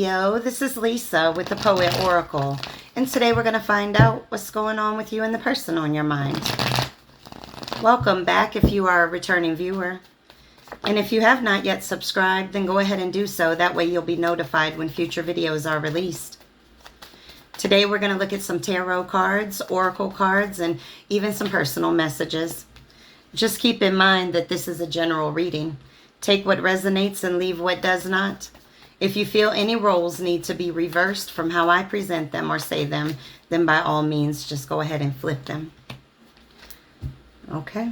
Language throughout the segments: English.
video. This is Lisa with the Poet Oracle, and today we're going to find out what's going on with you and the person on your mind. Welcome back if you are a returning viewer. And if you have not yet subscribed, then go ahead and do so. That way you'll be notified when future videos are released. Today we're going to look at some tarot cards, oracle cards, and even some personal messages. Just keep in mind that this is a general reading. Take what resonates and leave what does not. If you feel any roles need to be reversed from how I present them or say them, then by all means, just go ahead and flip them. Okay.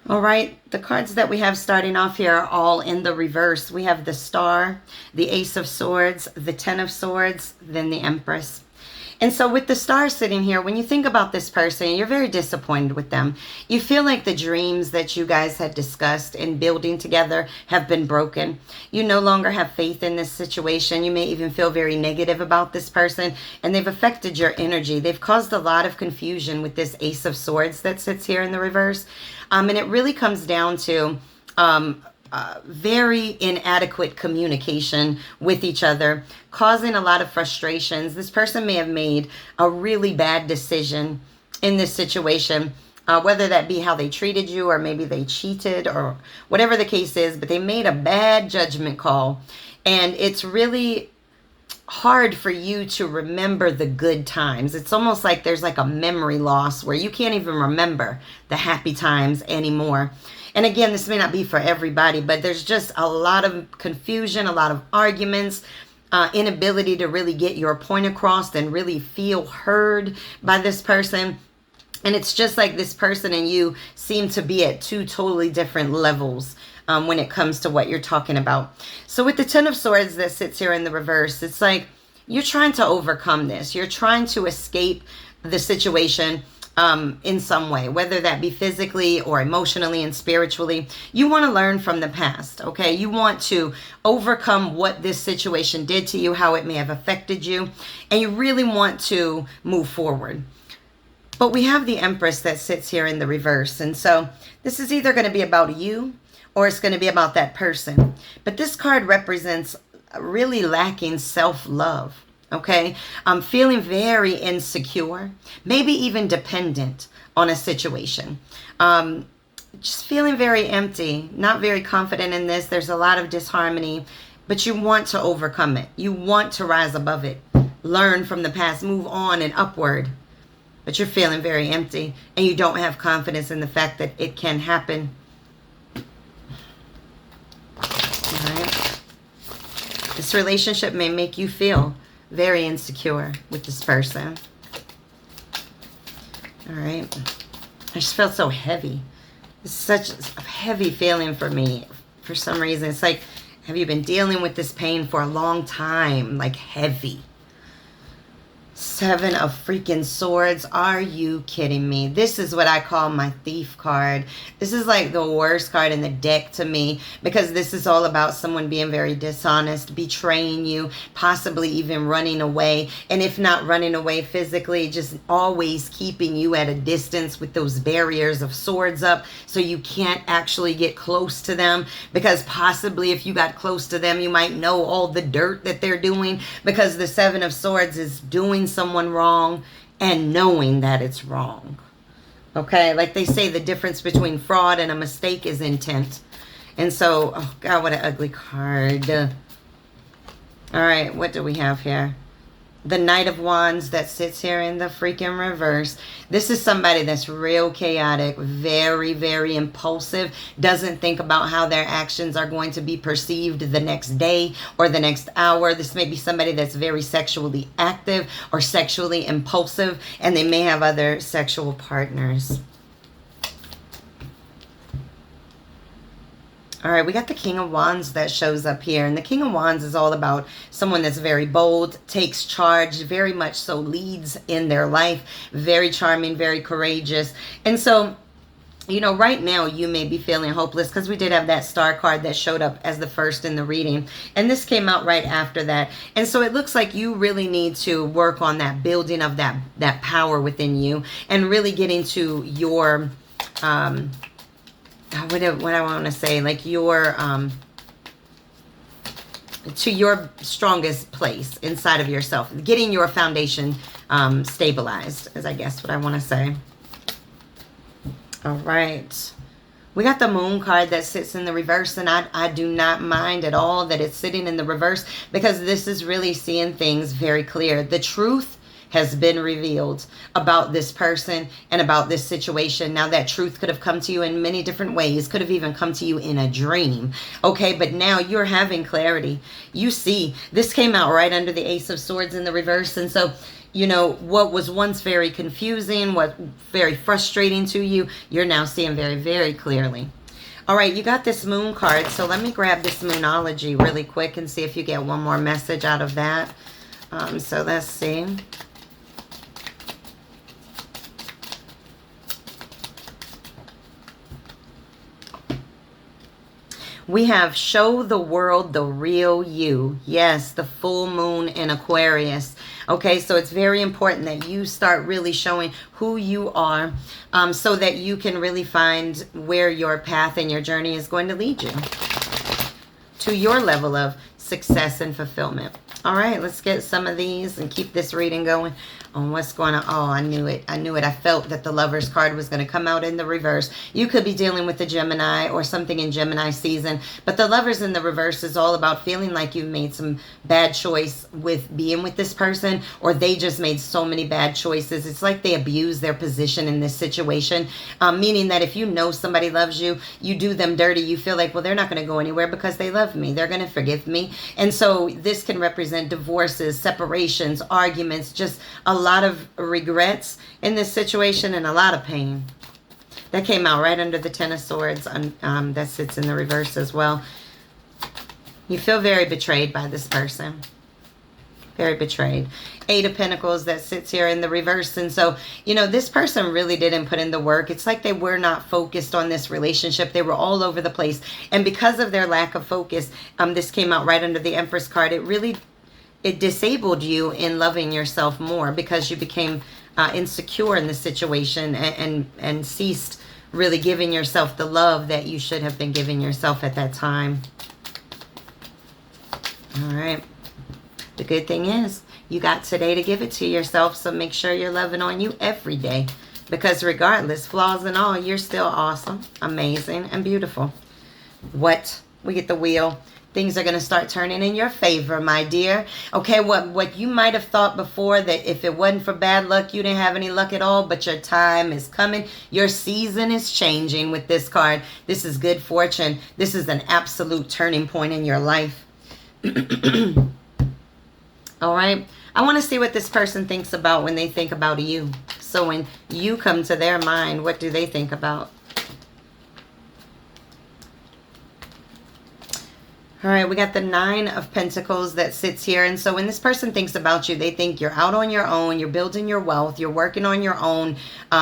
All right. The cards that we have starting off here are all in the reverse. We have the Star, the Ace of Swords, the Ten of Swords, then the Empress. And so with the Star sitting here, when you think about this person, you're very disappointed with them. You feel like the dreams that you guys had discussed in building together have been broken. You no longer have faith in this situation. You may even feel very negative about this person, and they've affected your energy. They've caused a lot of confusion with this Ace of Swords that sits here in the reverse. And it really comes down to very inadequate communication with each other, causing a lot of frustrations. This person may have made a really bad decision in this situation, whether that be how they treated you or maybe they cheated or whatever the case is, but they made a bad judgment call. And it's really hard for you to remember the good times. It's almost like there's like a memory loss where you can't even remember the happy times anymore. And again, this may not be for everybody, but there's just a lot of confusion, a lot of arguments, inability to really get your point across and really feel heard by this person. And it's just like this person and you seem to be at two totally different levels when it comes to what you're talking about. So with the Ten of Swords that sits here in the reverse, it's like you're trying to overcome this. You're trying to escape the situation in some way, whether that be physically or emotionally and spiritually. You want to learn from the past, okay? You want to overcome what this situation did to you, how it may have affected you, and you really want to move forward. But we have the Empress that sits here in the reverse, and so this is either going to be about you or it's going to be about that person. But this card represents really lacking self-love. Okay, I'm feeling very insecure, maybe even dependent on a situation. Just feeling very empty, not very confident in this. There's a lot of disharmony, but you want to overcome it. You want to rise above it, learn from the past, move on and upward. But you're feeling very empty and you don't have confidence in the fact that it can happen. All right. This relationship may make you feel very insecure with this person. All right. I just felt so heavy. It's such a heavy feeling for me. For some reason, it's like, have you been dealing with this pain for a long time? Like heavy. Seven of freaking Swords. Are you kidding me? This is what I call my thief card. This is like the worst card in the deck to me because this is all about someone being very dishonest, betraying you, possibly even running away. And if not running away physically, just always keeping you at a distance with those barriers of swords up so you can't actually get close to them, because possibly if you got close to them, you might know all the dirt that they're doing, because the Seven of Swords is doing someone wrong and knowing that it's wrong. Okay, like they say, the difference between fraud and a mistake is intent. And so, oh God, what an ugly card. All right, what do we have here? The Knight of Wands that sits here in the freaking reverse. This is somebody that's real chaotic, very, very impulsive, doesn't think about how their actions are going to be perceived the next day or the next hour. This may be somebody that's very sexually active or sexually impulsive, and they may have other sexual partners. All right, we got the King of Wands that shows up here. And the King of Wands is all about someone that's very bold, takes charge, very much so leads in their life, very charming, very courageous. And so, you know, right now you may be feeling hopeless because we did have that Star card that showed up as the first in the reading. And this came out right after that. And so it looks like you really need to work on that building of that power within you and really getting to your... what I want to say, like your to your strongest place inside of yourself, getting your foundation stabilized, is I guess what I want to say. All right. We got the Moon card that sits in the reverse, and I do not mind at all that it's sitting in the reverse, because this is really seeing things very clear. The truth has been revealed about this person and about this situation. Now, that truth could have come to you in many different ways, could have even come to you in a dream. Okay, but now you're having clarity. You see, this came out right under the Ace of Swords in the reverse, and so, you know, what was once very confusing, what very frustrating to you, you're now seeing very, very clearly. All right, you got this Moon card, so let me grab this Moonology really quick and see if you get one more message out of that. So let's see. We have show the world the real you. Yes, the full moon in Aquarius. Okay, so it's very important that you start really showing who you are, so that you can really find where your path and your journey is going to lead you to your level of success and fulfillment. All right, let's get some of these and keep this reading going on what's going on. Oh, I knew it. I knew it. I felt that the Lovers card was going to come out in the reverse. You could be dealing with the Gemini or something in Gemini season, but the Lovers in the reverse is all about feeling like you've made some bad choice with being with this person, or they just made so many bad choices. It's like they abuse their position in this situation, meaning that if you know somebody loves you, you do them dirty. You feel like, well, they're not going to go anywhere because they love me. They're going to forgive me. And so this can represent divorces, separations, arguments, just a lot of regrets in this situation and a lot of pain. That came out right under the Ten of Swords, that sits in the reverse as well. You feel very betrayed by this person. Very betrayed. Eight of Pentacles that sits here in the reverse. And so, you know, this person really didn't put in the work. It's like they were not focused on this relationship. They were all over the place. And because of their lack of focus, this came out right under the Empress card. It disabled you in loving yourself more, because you became insecure in the situation and ceased really giving yourself the love that you should have been giving yourself at that time. All right. The good thing is you got today to give it to yourself, so make sure you're loving on you every day, because regardless, flaws and all, you're still awesome, amazing, and beautiful. What? We get the Wheel. Things are going to start turning in your favor, my dear. Okay, what you might have thought before, that if it wasn't for bad luck, you didn't have any luck at all, but your time is coming. Your season is changing with this card. This is good fortune. This is an absolute turning point in your life. All right. I want to see what this person thinks about when they think about you. So when you come to their mind, what do they think about? All right, we got the Nine of Pentacles that sits here. And so when this person thinks about you, they think you're out on your own, you're building your wealth, you're working on your own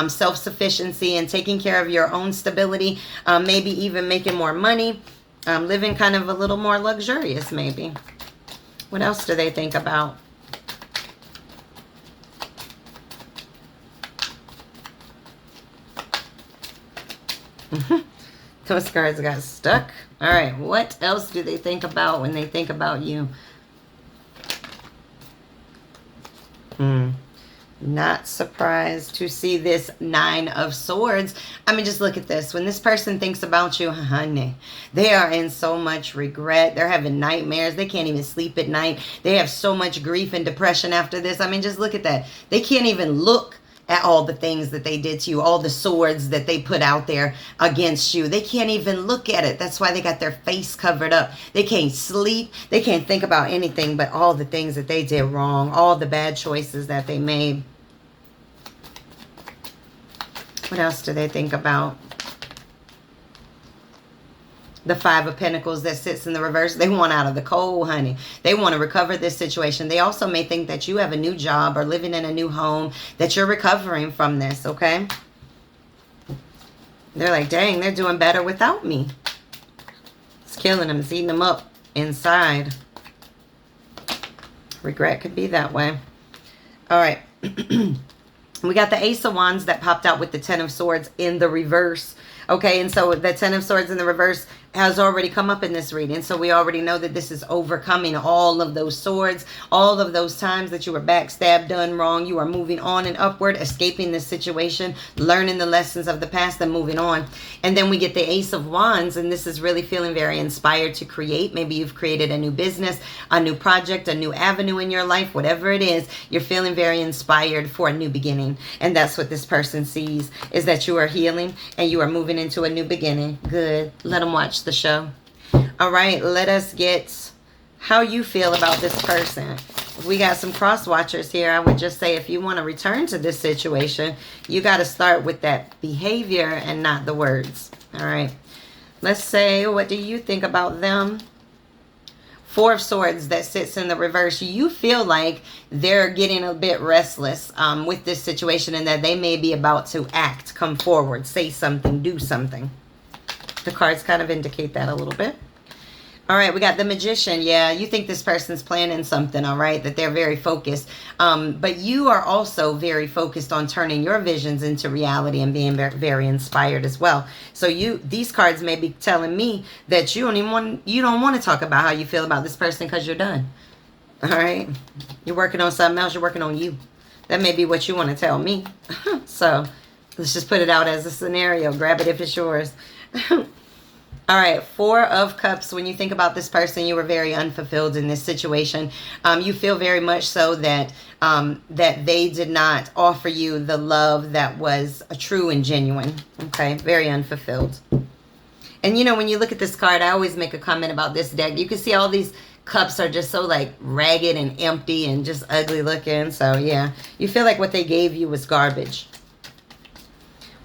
self-sufficiency and taking care of your own stability, maybe even making more money, living kind of a little more luxurious maybe. What else do they think about? Those cards got stuck. All right, what else do they think about when they think about you? Not surprised to see this Nine of Swords. I mean, just look at this. When this person thinks about you, honey, they are in so much regret. They're having nightmares. They can't even sleep at night. They have so much grief and depression after this. I mean, just look at that. They can't even look at all the things that they did to you, all the swords that they put out there against you. They can't even look at it. That's why they got their face covered up. They can't sleep. They can't think about anything but all the things that they did wrong, all the bad choices that they made. What else do they think about? The Five of Pentacles that sits in the reverse. They want out of the cold, honey. They want to recover this situation. They also may think that you have a new job or living in a new home, that you're recovering from this, okay? They're like, dang, they're doing better without me. It's killing them. It's eating them up inside. Regret could be that way. All right. We got the Ace of Wands that popped out with the Ten of Swords in the reverse. Okay, and so the Ten of Swords in the reverse has already come up in this reading. So we already know that this is overcoming all of those swords, all of those times that you were backstabbed, done wrong. You are moving on and upward, escaping this situation, learning the lessons of the past and moving on. And then we get the Ace of Wands, and this is really feeling very inspired to create. Maybe you've created a new business, a new project, a new avenue in your life, whatever it is, you're feeling very inspired for a new beginning. And that's what this person sees, is that you are healing and you are moving into a new beginning. Good. Let them watch the show. All right, let us get how you feel about this person. We got some cross watchers here. I would just say if you want to return to this situation, you got to start with that behavior and not the words. All right, let's say, what do you think about them? Four of Swords that sits in the reverse. You feel like they're getting a bit restless with this situation, and that they may be about to act, come forward, say something, do something. The cards kind of indicate that a little bit. All right, we got the Magician. Yeah, you think this person's planning something, all right, that they're very focused. But you are also very focused on turning your visions into reality and being very inspired as well. So these cards may be telling me that you don't want to talk about how you feel about this person because you're done. All right, you're working on something else. You're working on you. That may be what you want to tell me. So let's just put it out as a scenario. Grab it if it's yours. All right, Four of Cups. When you think about this person, you were very unfulfilled in this situation. You feel very much so that that they did not offer you the love that was true and genuine. Okay, very unfulfilled. And you know, when you look at this card, I always make a comment about this deck. You can see all these cups are just so like ragged and empty and just ugly looking. So yeah, you feel like what they gave you was garbage.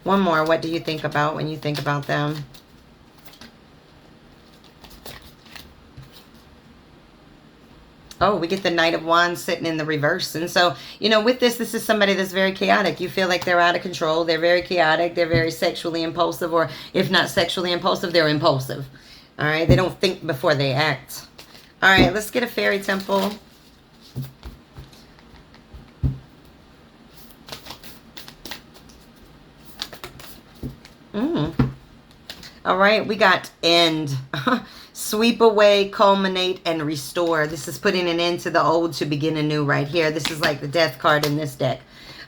One more. What do you think about when you think about them? Oh, we get the Knight of Wands sitting in the reverse. And so, you know, with this is somebody that's very chaotic. You feel like they're out of control. They're very chaotic. They're very sexually impulsive, or if not sexually impulsive, they're impulsive. All right. They don't think before they act. All right. Let's get a fairy temple. All right. We got end. Sweep away, culminate, and restore. This is putting an end to the old to begin anew right here. This is like the death card in this deck.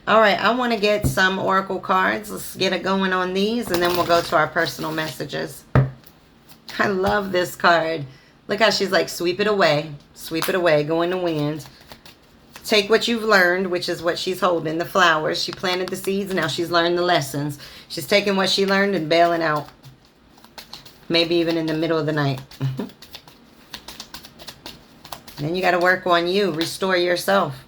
All right, I want to get some oracle cards. Let's get it going on these, and then we'll go to our personal messages. I love this card. Look how she's like, sweep it away, go in the wind. Take what you've learned, which is what she's holding, the flowers. She planted the seeds, now she's learned the lessons. She's taking what she learned and bailing out. Maybe even in the middle of the night. Then you got to work on you. Restore yourself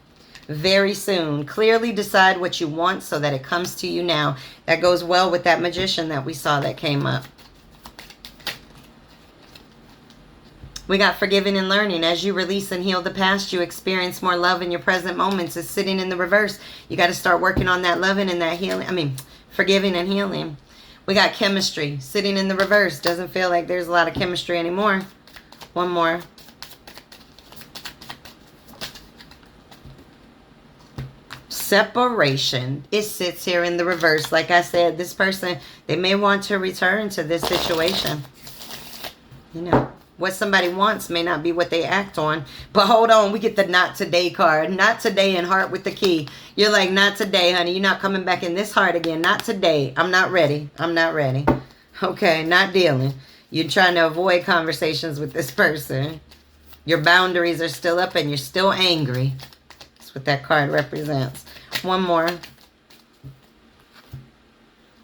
very soon. Clearly decide what you want so that it comes to you now. That goes well with that Magician that we saw that came up. We got forgiving and learning. As you release and heal the past, you experience more love in your present moments. It's sitting in the reverse. You got to start working on that loving and that healing. Forgiving and healing. We got chemistry sitting in the reverse. Doesn't feel like there's a lot of chemistry anymore. One more. Separation. It sits here in the reverse. Like I said, this person, they may want to return to this situation. You know, what somebody wants may not be what they act on. But hold on, we get the not today card. Not today and heart with the key. You're like, not today, honey. You're not coming back in this heart again. Not today. I'm not ready. I'm not ready. Okay, not dealing. You're trying to avoid conversations with this person. Your boundaries are still up and you're still angry. That's what that card represents. One more.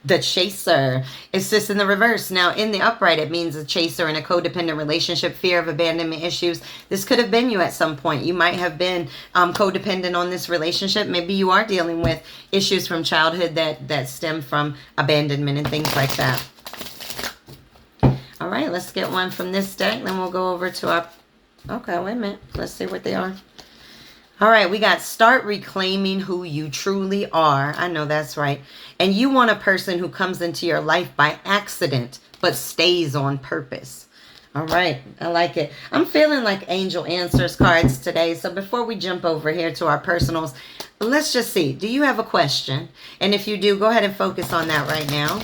The Chaser. It sits in the reverse. Now, in the upright, it means a chaser in a codependent relationship, fear of abandonment issues. This could have been you at some point. You might have been codependent on this relationship. Maybe you are dealing with issues from childhood that stem from abandonment and things like that. All right, let's get one from this deck. Then we'll go over to our... Okay, wait a minute. Let's see what they are. All right, we got start reclaiming who you truly are. I know that's right. And you want a person who comes into your life by accident, but stays on purpose. All right, I like it. I'm feeling like angel answers cards today. So before we jump over here to our personals, let's just see. Do you have a question? And if you do, go ahead and focus on that right now.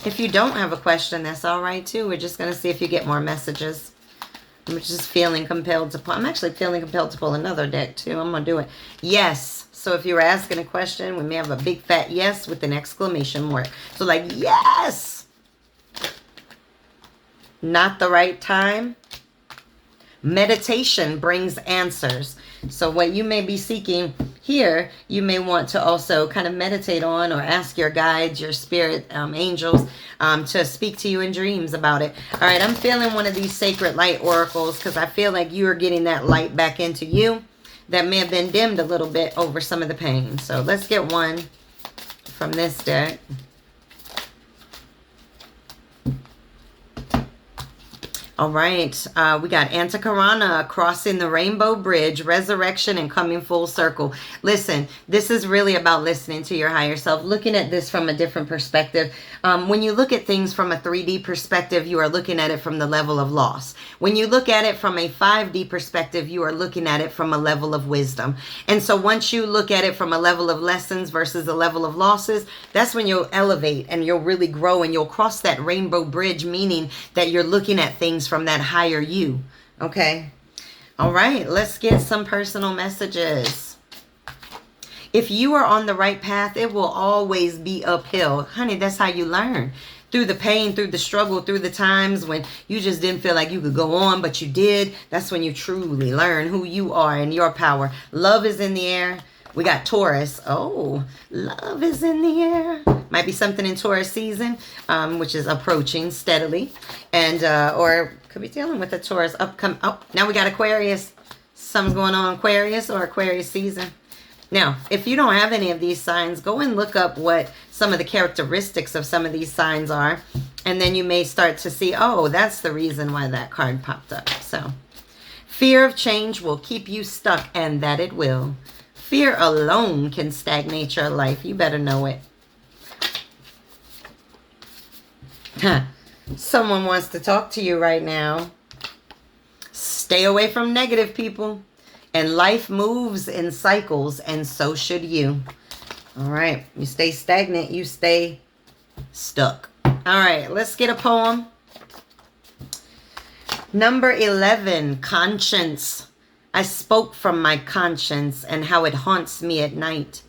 If you don't have a question, that's all right too. We're just going to see if you get more messages. I'm just feeling compelled to pull. I'm actually feeling compelled to pull another deck too. I'm going to do it. Yes. So if you were asking a question, we may have a big fat yes with an exclamation mark. So like, yes. Not the right time. Meditation brings answers. So what you may be seeking here, you may want to also kind of meditate on or ask your guides, your spirit angels to speak to you in dreams about it. All right, I'm feeling one of these sacred light oracles because I feel like you are getting that light back into you that may have been dimmed a little bit over some of the pain. So let's get one from this deck. All right, we got Antakarana, crossing the rainbow bridge, resurrection, and coming full circle. Listen, this is really about listening to your higher self, looking at this from a different perspective. When you look at things from a 3D perspective, you are looking at it from the level of loss. When you look at it from a 5D perspective, you are looking at it from a level of wisdom. And so once you look at it from a level of lessons versus a level of losses, that's when you'll elevate and you'll really grow and you'll cross that rainbow bridge, meaning that you're looking at things from that higher you. Okay. All right. Let's get some personal messages. If you are on the right path, it will always be uphill. Honey, that's how you learn. Through the pain, through the struggle, through the times when you just didn't feel like you could go on, but you did. That's when you truly learn who you are and your power. Love is in the air. We got Taurus. Oh, love is in the air. Might be something in Taurus season, which is approaching steadily. And, or could be dealing with a Taurus upcoming. Oh, now we got Aquarius. Something's going on Aquarius or Aquarius season. Now, if you don't have any of these signs, go and look up what some of the characteristics of some of these signs are. And then you may start to see, oh, that's the reason why that card popped up. So, fear of change will keep you stuck, and that it will. Fear alone can stagnate your life. You better know it. Someone wants to talk to you right now. Stay away from negative people. And life moves in cycles, and so should you. All right. You stay stagnant, you stay stuck. All right. Let's get a poem. Number 11, conscience. I spoke from my conscience and how it haunts me at night.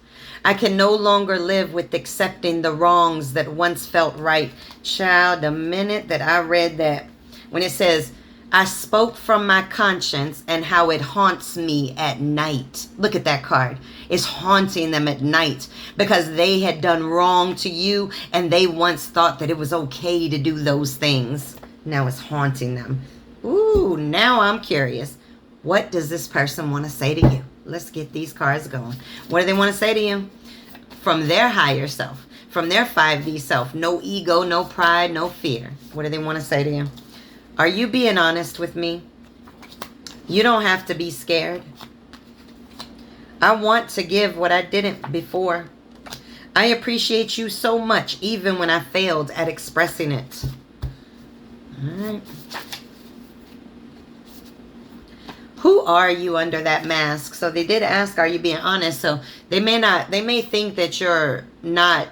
I can no longer live with accepting the wrongs that once felt right. Child, the minute that I read that, when it says, I spoke from my conscience and how it haunts me at night. Look at that card. It's haunting them at night because they had done wrong to you and they once thought that it was okay to do those things. Now it's haunting them. Ooh, now I'm curious. What does this person want to say to you? Let's get these cards going. What do they want to say to you? From their higher self, from their 5D self. No ego, no pride, no fear. What do they want to say to you? Are you being honest with me? You don't have to be scared. I want to give what I didn't before. I appreciate you so much, even when I failed at expressing it. All right. Who are you under that mask? So they did ask, are you being honest? So they may think that you're not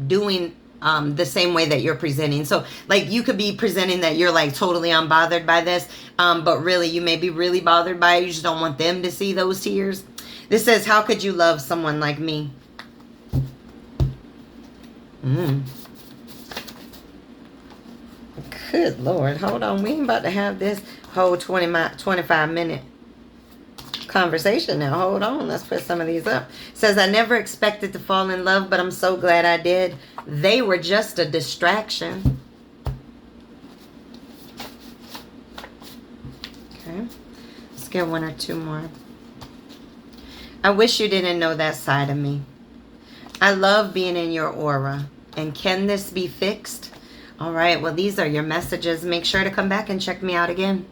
doing the same way that you're presenting. So like you could be presenting that you're like totally unbothered by this, but really you may be really bothered by it. You just don't want them to see those tears. This says, how could you love someone like me? Good Lord. Hold on. We ain't about to have this whole 25-minute conversation now. Hold on. Let's put some of these up. It says, I never expected to fall in love, but I'm so glad I did. They were just a distraction. Okay. Let's get one or two more. I wish you didn't know that side of me. I love being in your aura. And can this be fixed? All right. Well, these are your messages. Make sure to come back and check me out again.